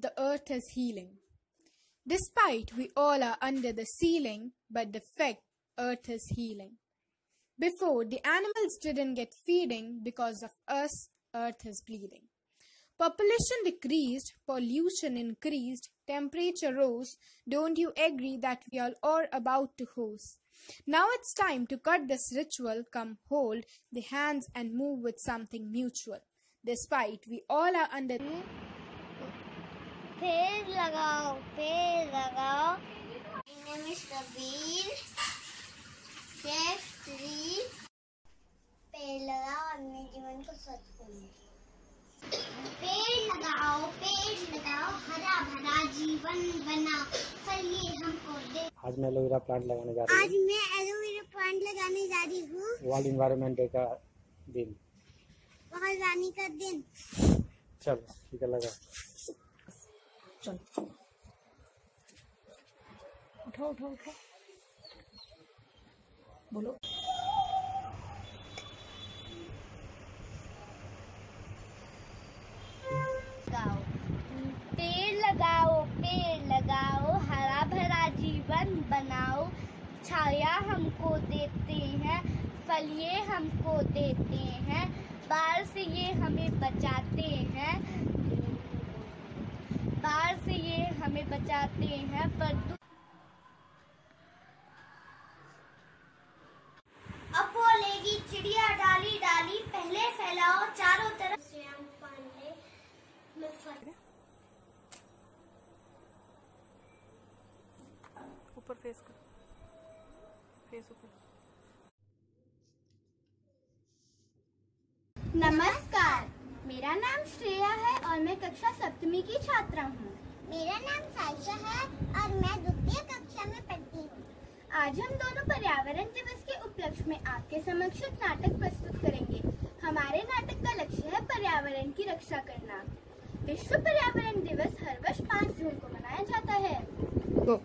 the earth is healing. Despite we all are under the ceiling, but the fact earth is healing. Before, the animals didn't get feeding because of us, earth is bleeding. Population decreased, pollution increased, temperature rose. Don't you agree that we are all about to hose? Now it's time to cut this ritual, come hold the hands and move with something mutual. Despite we all are under... पेड़ लगाओ पेड़ लगाओ। My name is Kabir. Save tree. पेड़ लगाओ अपने जीवन को स्वच्छ करो। पेड़ लगाओ हरा भरा जीवन बनाओ। चलिए हमको दे। आज मैं एलोवेरा प्लांट लगाने जा रही हूँ। आज मैं एलोवेरा प्लांट लगाने जा रही हूँ। वर्ल्ड एनवायरनमेंट डे का दिन। महारानी का दिन। चलो ठीक है, लगा। चल उठाओ उठाओ उठाओ, बोलो। पेड़ लगाओ हरा भरा जीवन बनाओ। छाया हमको देते हैं, फल ये हमको देते हैं, बाढ़ से ये हमें बचाते हैं, बाढ़ से ये हमें बचाते हैं। अब बोलेगी चिड़िया डाली डाली, पहले फैलाओ चारों तरफ। ऊपर फेस कर, फेस ऊपर। नमस्कार, मेरा नाम श्रेया है और मैं कक्षा 7वीं की छात्रा हूँ। मेरा नाम साइशा है और मैं द्वितीय कक्षा में पढ़ती हूँ। आज हम दोनों पर्यावरण दिवस के उपलक्ष्य में आपके समक्ष एक नाटक प्रस्तुत करेंगे। हमारे नाटक का लक्ष्य है पर्यावरण की रक्षा करना। विश्व पर्यावरण दिवस हर वर्ष 5 जून को मनाया जाता है। गो।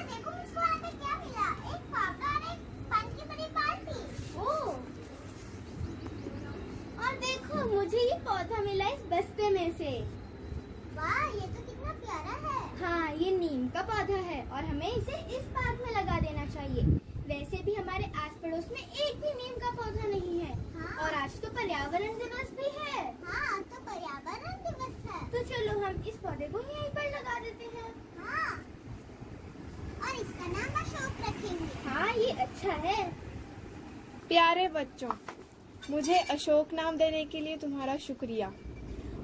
देखो मुझको यहाँ पे क्या मिला, एक फावड़ा और एक पानी की बड़ी बाल्टी। ओह, और देखो मुझे ये पौधा मिला इस बस्ते में से। वाह, ये तो कितना प्यारा है। हाँ, ये नीम का पौधा है और हमें इसे इस पार्क में लगा देना चाहिए। वैसे भी हमारे आस पड़ोस में एक भी नीम का पौधा नहीं है। हाँ? और आज तो पर्यावरण दिवस भी है। हाँ, तो पर्यावरण दिवस है। तो चलो हम इस पौधे को यहीं पर लगा देते हैं। हाँ, और इसका नाम अशोक रखेंगे। हाँ, ये अच्छा है। प्यारे बच्चों, मुझे अशोक नाम देने के लिए तुम्हारा शुक्रिया,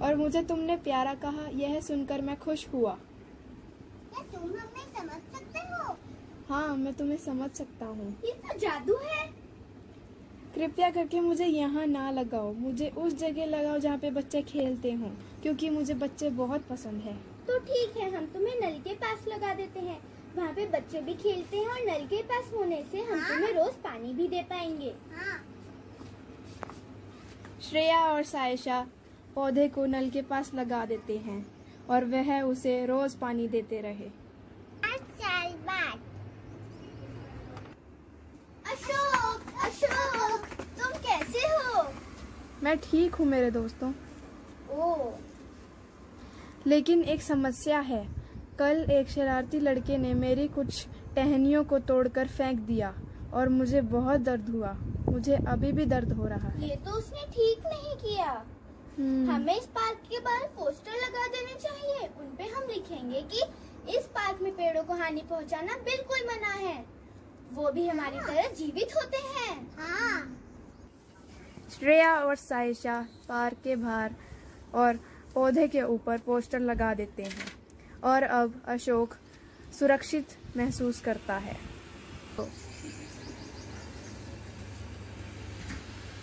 और मुझे तुमने प्यारा कहा यह सुनकर मैं खुश हुआ। क्या तुम हमें समझ सकते हो? हाँ, मैं तुम्हें समझ सकता हूँ। ये तो जादू है। कृपया करके मुझे यहाँ ना लगाओ, मुझे उस जगह लगाओ जहाँ पे बच्चे खेलते हों, क्योंकि मुझे बच्चे बहुत पसंद है। तो ठीक है, हम तुम्हें नल के पास लगा देते हैं। वहाँ पे बच्चे भी खेलते हैं और नल के पास होने से हम तुम्हें रोज पानी भी दे पाएंगे। हाँ। श्रेया और सायशा पौधे को नल के पास लगा देते हैं और वह उसे रोज पानी देते रहे। 8 साल बाद। अशोक, तुम कैसे हो? मैं ठीक हूँ मेरे दोस्तों। ओह, लेकिन एक समस्या है। कल एक शरारती लड़के ने मेरी कुछ टहनियों को तोड़कर फेंक दिया और मुझे बहुत दर्द हुआ। मुझे अभी भी दर्द हो रहा है। ये तो उसने ठीक नहीं किया। हमें इस पार्क के बाहर पोस्टर लगा देने चाहिए। उनपे हम लिखेंगे कि इस पार्क में पेड़ों को हानि पहुंचाना बिल्कुल मना है। वो भी हमारी तरह जीवित होते हैं। हाँ। श्रेया और सायशा पार्क के बाहर और पौधे के ऊपर पोस्टर लगा देते हैं और अब अशोक सुरक्षित महसूस करता है।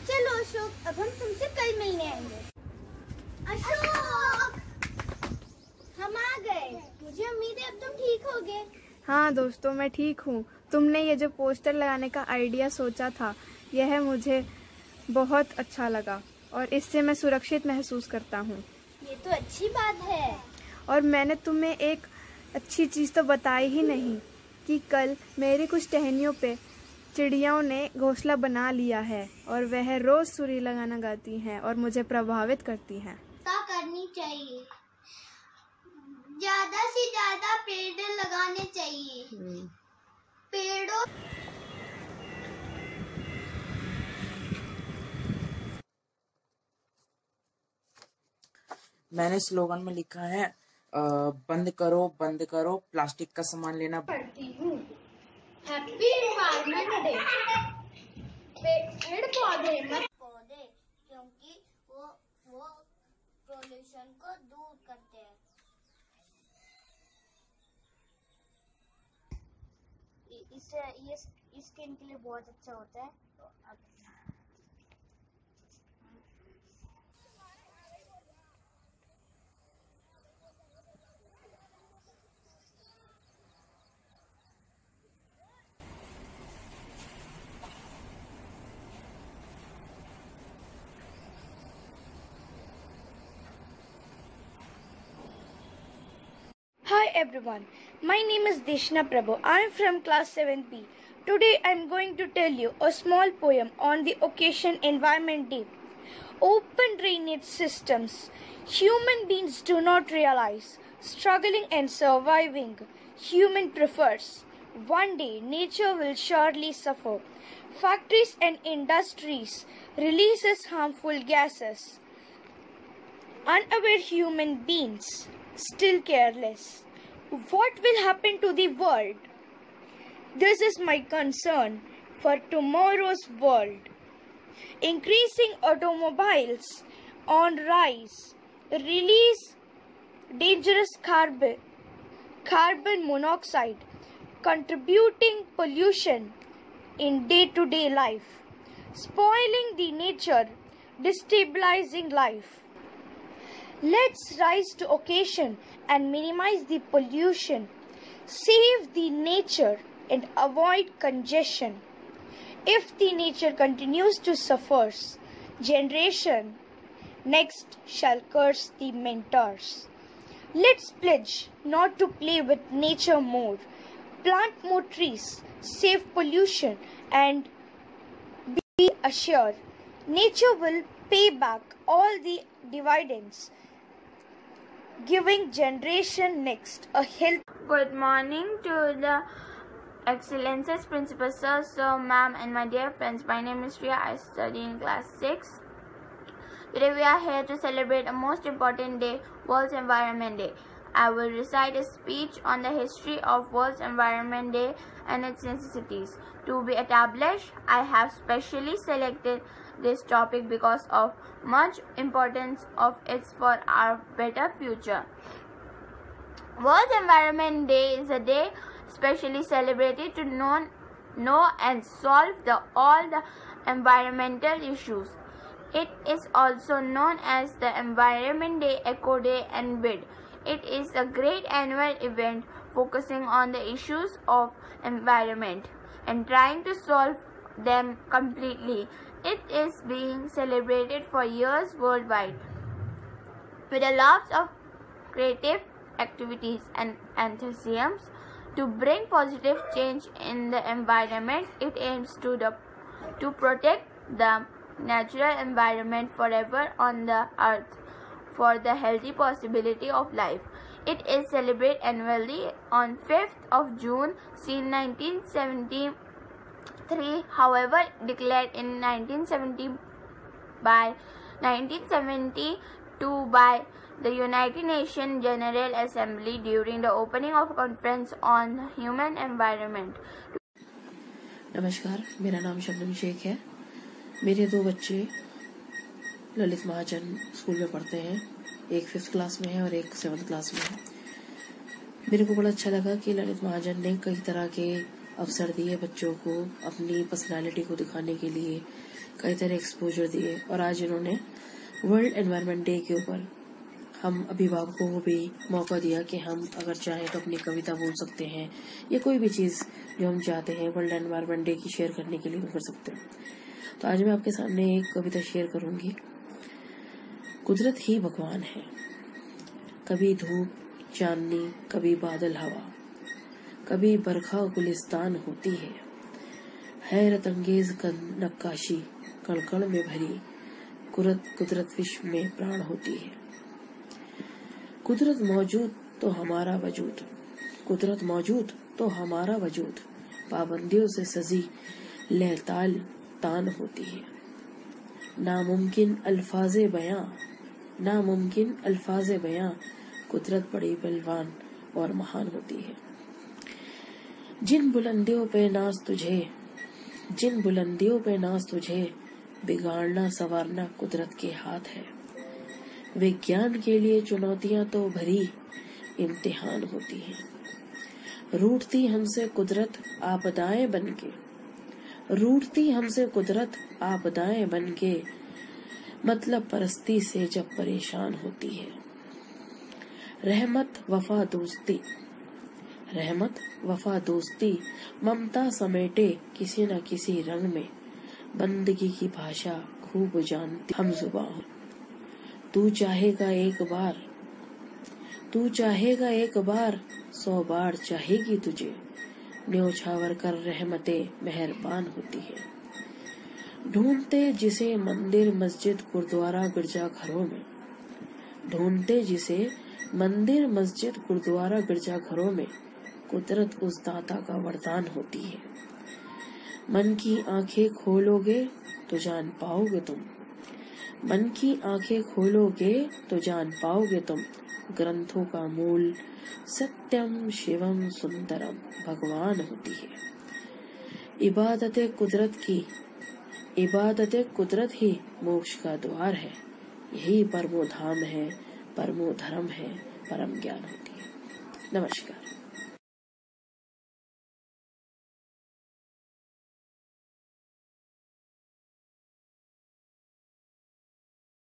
चलो अशोक, अब हम तुमसे कल मिलने आएंगे। अशोक, हम आ गए। मुझे उम्मीद है अब तुम ठीक हो गए। हाँ दोस्तों, मैं ठीक हूँ। तुमने ये जो पोस्टर लगाने का आइडिया सोचा था, यह मुझे बहुत अच्छा लगा और इससे मैं सुरक्षित महसूस करता हूँ। ये तो अच्छी बात है। और मैंने तुम्हें एक अच्छी चीज़ तो बताई ही नहीं कि कल मेरी कुछ टहनियों पे चिड़ियों ने घोंसला बना लिया है और वह रोज सुरीला गाना गाती हैं और मुझे प्रभावित करती हैं। करनी चाहिए, ज्यादा से ज्यादा पेड़ लगाने चाहिए। पेड़ों मैंने स्लोगन में लिखा है बंद करो प्लास्टिक का सामान लेना। पढ़ती हूँ। Happy environment day. पेड़ पौधे मत पौधे, क्योंकि वो पोल्यूशन को दूर करते हैं। इससे ये स्किन के लिए बहुत अच्छा होता है। Hi everyone, my name is Deshna Prabhu. I am from class 7B. Today I am going to tell you a small poem on the occasion Environment Day. Open drainage systems. Human beings do not realize. Struggling and surviving. Human prefers. One day nature will surely suffer. Factories and industries releases harmful gases. Unaware human beings, still careless. What will happen to the world? This is my concern for tomorrow's world. Increasing automobiles on rise release dangerous carbon monoxide, contributing pollution in day-to-day life, spoiling the nature, destabilizing life. Let's rise to occasion and minimize the pollution, save the nature and avoid congestion. If the nature continues to suffer, generation next shall curse the mentors. Let's pledge not to play with nature more, plant more trees, save pollution, and be assured nature will pay back all the dividends, giving generation next a health. Good morning to the Excellences, Principal Sir, Ma'am, and my dear friends. My name is Shreya. I study in class 6. Today we are here to celebrate a most important day, World Environment Day. I will recite a speech on the history of World Environment Day and its necessities. To be established, I have specially selected this topic because of much importance of its for our better future. World Environment Day is a day specially celebrated to know and solve all the environmental issues. It is also known as the Environment Day, Eco Day, and BID. It is a great annual event focusing on the issues of environment and trying to solve them completely. It is being celebrated for years worldwide with a lot of creative activities and enthusiasm to bring positive change in the environment. It aims to protect the natural environment forever on the earth for the healthy possibility of life. It is celebrated annually on 5th of June since 1973, however declared in 1972 by the United Nations General Assembly during the opening of a conference on human environment. नमस्कार, मेरा नाम शबनम शेख है। मेरे दो बच्चे ललित महाजन school में पढ़ते हैं, एक 5th क्लास में है और एक 7th क्लास में है। मेरे को बड़ा अच्छा लगा कि ललित महाजन ने कई तरह के अवसर दिए बच्चों को अपनी पर्सनालिटी को दिखाने के लिए, कई तरह एक्सपोजर दिए और आज इन्होंने वर्ल्ड एनवायरनमेंट डे के ऊपर हम अभिभावकों को भी मौका दिया कि हम अगर चाहें तो अपनी कविता बोल सकते हैं या कोई भी चीज़ जो हम चाहते हैं वर्ल्ड एनवायरनमेंट डे की शेयर करने के लिए हम कर सकते हैं। तो आज मैं आपके सामने एक कविता शेयर करूंगी। कुदरत ही भगवान है, कभी धूप चांदनी, कभी बादल हवा, कभी बरखा गुलिस्तान होती है। हैरत अंगेज नक्काशी कण कण में भरी कुदरत विश्व में प्राण होती है। कुदरत मौजूद तो हमारा वजूद, कुदरत मौजूद तो हमारा वजूद पाबंदियों से सजी लहताल तान होती है। नामुमकिन अल्फाजे बयां कुदरत बड़ी बलवान और महान होती है। जिन बुलंदियों पे नाज तुझे बिगाड़ना संवारना कुदरत के हाथ है। विज्ञान के लिए चुनौतियां तो भरी इम्तिहान होती हैं। रूठती हमसे कुदरत आपदाएं बनके मतलब परस्ती से जब परेशान होती है। रहमत वफा दोस्ती ममता समेटे किसी न किसी रंग में बंदगी की भाषा खूब जानती हम जुबां हो। तू चाहेगा एक बार 100 बार चाहेगी तुझे न्योछावर कर रहमते मेहरबान होती है। ढूंढते जिसे मंदिर मस्जिद गुरुद्वारा गिरजाघरों में कुदरत उस दाता का वरदान होती है। मन की आंखें खोलोगे तो जान पाओगे तुम ग्रंथों का मूल सत्यम शिवम सुंदरम भगवान होती है। इबादत कुदरत ही मोक्ष का द्वार है। यही परमो धाम है, परमो धर्म है, परम ज्ञान होती है। नमस्कार।